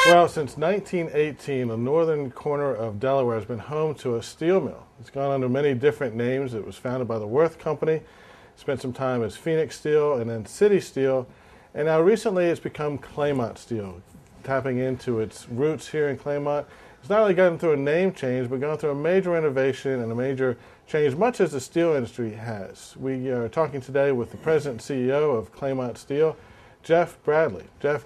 Well, since 1918, the northern corner of Delaware has been home to a steel mill. It's gone under many different names. It was founded by the Worth Company, spent some time as Phoenix Steel and then City Steel, and now recently it's become Claymont Steel, tapping into its roots here in Claymont. It's not only gotten through a name change, but gone through a major renovation and a major change, much as the steel industry has. We are talking today with the president and CEO of Claymont Steel, Jeff Bradley. Jeff,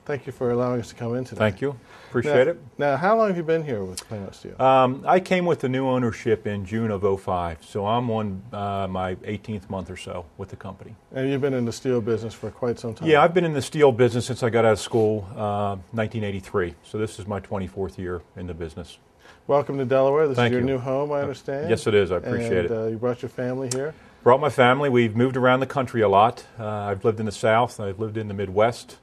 thank you for allowing us to come in today. Thank you. Appreciate it. Now, how long have you been here with Claymont Steel? I came with the new ownership in June of '05, so I'm on my 18th month or so with the company. And you've been in the steel business for quite some time. Yeah, I've been in the steel business since I got out of school, 1983. So this is my 24th year in the business. Welcome to Delaware. This Thank is your you. new home, I understand. Yes, it is. I appreciate it. You brought your family here? Brought my family. We've moved around the country a lot. I've lived in the South. I've lived in the Midwest.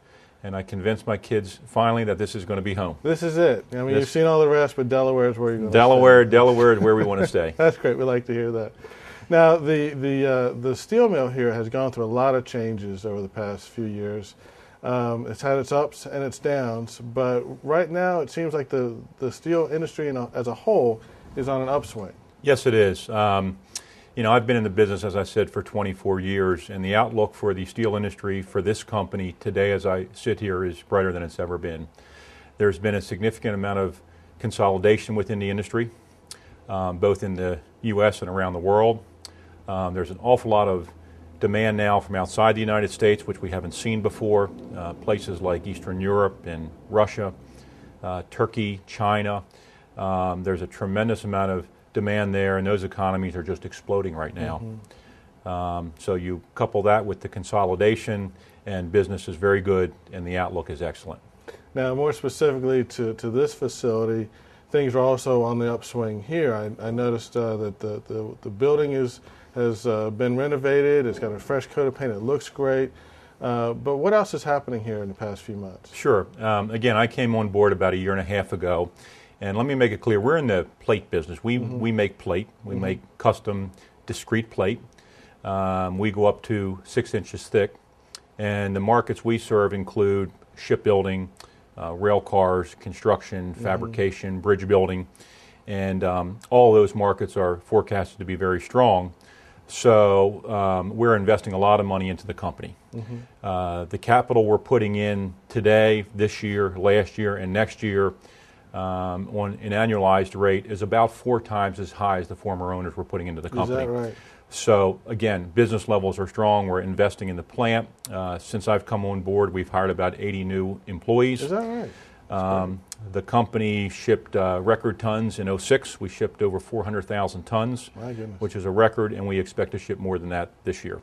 And I convinced my kids finally that this is going to be home. This is it. I mean, you've seen all the rest, but Delaware is where you're going to stay. Delaware is where we want to stay. That's great. We like to hear that. Now, the steel mill here has gone through a lot of changes over the past few years. It's had its ups and its downs, but right now it seems like the steel industry as a whole is on an upswing. Yes, it is. You know, I've been in the business, as I said, for 24 years, and the outlook for the steel industry for this company today as I sit here is brighter than it's ever been. There's been a significant amount of consolidation within the industry, both in the U.S. and around the world. There's an awful lot of demand now from outside the United States, which we haven't seen before, places like Eastern Europe and Russia, Turkey, China. There's a tremendous amount of demand there, and those economies are just exploding right now. Mm-hmm. So you couple that with the consolidation, and business is very good, and the outlook is excellent. Now, more specifically to this facility, things are also on the upswing here. I noticed that the building has been renovated. It's got a fresh coat of paint. It looks great. But what else is happening here in the past few months? Sure. Again, I came on board about a year and a half ago. And let me make it clear, we're in the plate business. We make plate. We make custom, discrete plate. We go up to 6 inches thick. And the markets we serve include shipbuilding, rail cars, construction, fabrication, bridge building. And all those markets are forecasted to be very strong. So we're investing a lot of money into the company. The capital we're putting in today, this year, last year, and next year on an annualized rate is about 4 times as high as the former owners were putting into the company. Is that right? So again, business levels are strong. We're investing in the plant. Since I've come on board, we've hired about 80 new employees. Is that right? The company shipped record tons in '06. We shipped over 400,000 tons, which is a record, and we expect to ship more than that this year.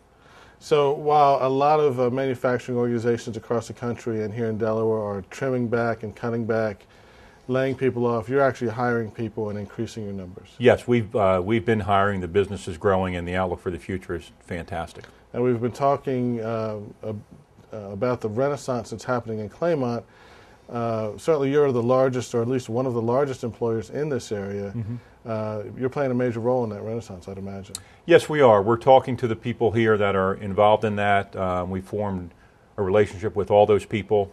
So while a lot of manufacturing organizations across the country and here in Delaware are trimming back and cutting back, laying people off, you're actually hiring people and increasing your numbers. Yes, we've been hiring. The business is growing, and the outlook for the future is fantastic. And we've been talking about the renaissance that's happening in Claymont. Certainly you're the largest, or at least one of the largest employers in this area. You're playing a major role in that renaissance, I'd imagine. Yes, we are. We're talking to the people here that are involved in that. We formed a relationship with all those people.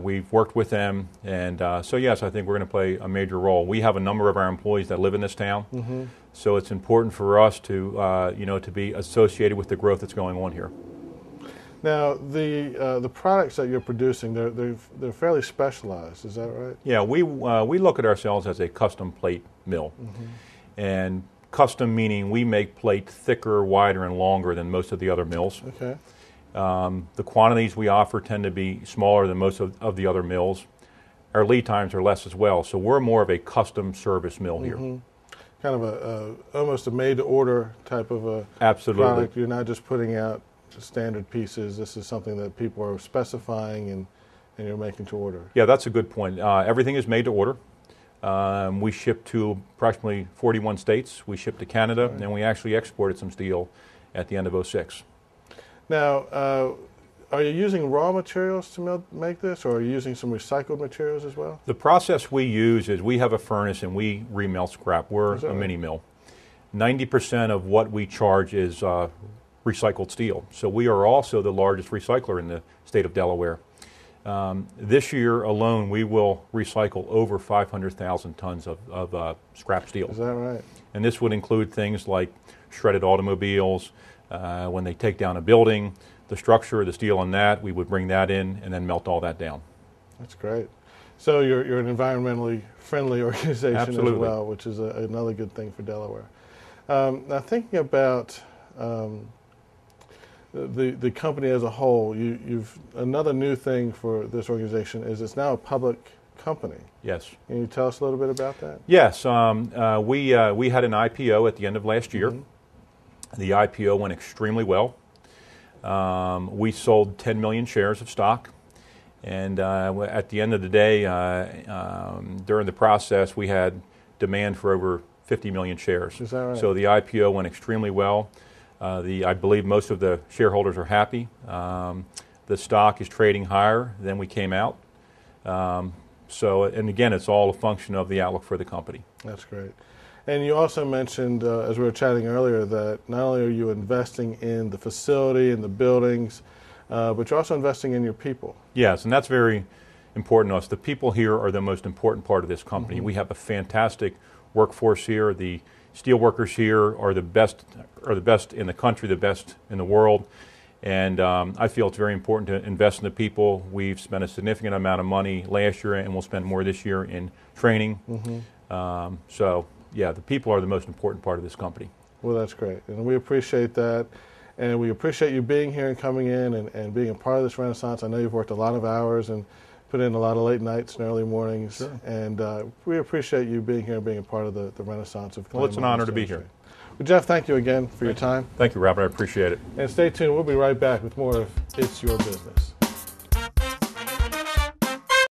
We've worked with them, and so yes, I think we're going to play a major role. We have a number of our employees that live in this town, so it's important for us to to be associated with the growth that's going on here. Now, the products that you're producing, they're fairly specialized. Is that right? Yeah, we look at ourselves as a custom plate mill, and custom meaning we make plate thicker, wider, and longer than most of the other mills. Okay. The quantities we offer tend to be smaller than most of the other mills. Our lead times are less as well, so we're more of a custom service mill here. Kind of almost a made-to-order type of a Absolutely. product. You're not just putting out standard pieces. This is something that people are specifying and you're making to order. Yeah, that's a good point. Everything is made to order. We ship to approximately 41 states. We ship to Canada, and we actually exported some steel at the end of '06. Now, are you using raw materials to make this, or are you using some recycled materials as well? The process we use is we have a furnace and we remelt scrap. We're a mini mill. 90% of what we charge is recycled steel. So we are also the largest recycler in the state of Delaware. This year alone, we will recycle over 500,000 tons of scrap steel. Is that right? And this would include things like shredded automobiles, when they take down a building, the structure, the steel on that, we would bring that in and then melt all that down. That's great. So you're an environmentally friendly organization Absolutely. as well, which is another good thing for Delaware. Now thinking about the company as a whole, you've another new thing for this organization is it's now a public company. Yes. Can you tell us a little bit about that? Yes. We had an IPO at the end of last year. Mm-hmm. The IPO went extremely well. We sold 10 million shares of stock. And at the end of the day, during the process, we had demand for over 50 million shares. Is that right? So the IPO went extremely well. I believe most of the shareholders are happy. The stock is trading higher than we came out. And again, it's all a function of the outlook for the company. That's great. And you also mentioned, as we were chatting earlier, that not only are you investing in the facility and the buildings, but you're also investing in your people. Yes, and that's very important to us. The people here are the most important part of this company. Mm-hmm. We have a fantastic workforce here. The steel workers here are the best in the country, the best in the world. And I feel it's very important to invest in the people. We've spent a significant amount of money last year, and we'll spend more this year in training. Mm-hmm. Yeah, the people are the most important part of this company. Well, that's great. And we appreciate that. And we appreciate you being here and coming in and being a part of this renaissance. I know you've worked a lot of hours and put in a lot of late nights and early mornings. Sure. And we appreciate you being here and being a part of the renaissance of Claymont. Well, it's an honor to be here. Well, Jeff, thank you again for your time. Thank you, Robert. I appreciate it. And stay tuned. We'll be right back with more of It's Your Business.